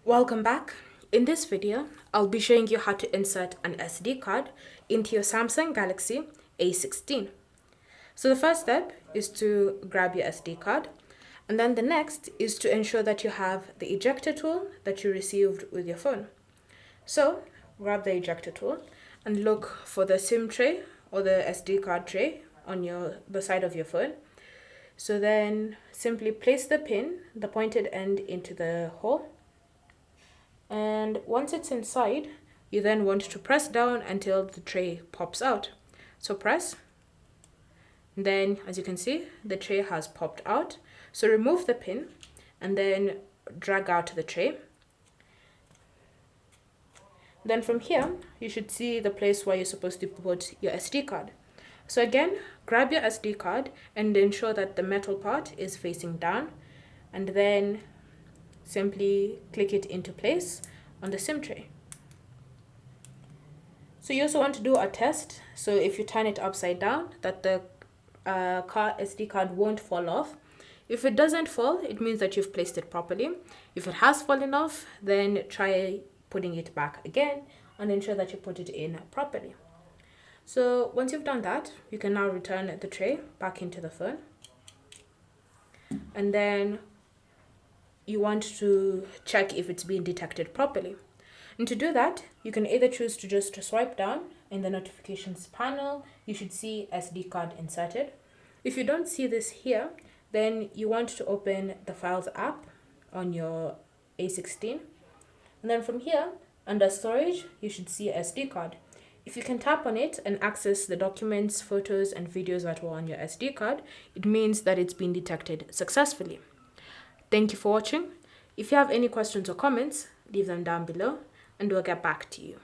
Welcome back. In this video, I'll be showing you how to insert an SD card into your Samsung Galaxy A16. So the first step is to grab your SD card, and then the next is to ensure that you have the ejector tool that you received with your phone. So grab the ejector tool and look for the SIM tray or the SD card tray on the side of your phone. So then simply place the pin, the pointed end, into the hole. And once it's inside, you then want to press down until the tray pops out. So press. Then, as you can see, the tray has popped out. So remove the pin and then drag out the tray. Then from here, you should see the place where you're supposed to put your SD card. So again, grab your SD card and ensure that the metal part is facing down, and then simply click it into place on the SIM tray. So you also want to do a test. So if you turn it upside down, that the SD card won't fall off. If it doesn't fall, it means that you've placed it properly. If it has fallen off, then try putting it back again and ensure that you put it in properly. So once you've done that, you can now return the tray back into the phone. And then you want to check if it's being detected properly. And to do that, you can either choose to just swipe down in the notifications panel. You should see SD card inserted. If you don't see this here, then you want to open the Files app on your A16. And then from here, under storage, you should see SD card. If you can tap on it and access the documents, photos, and videos that were on your SD card, it means that it's been detected successfully. Thank you for watching. If you have any questions or comments, leave them down below and we'll get back to you.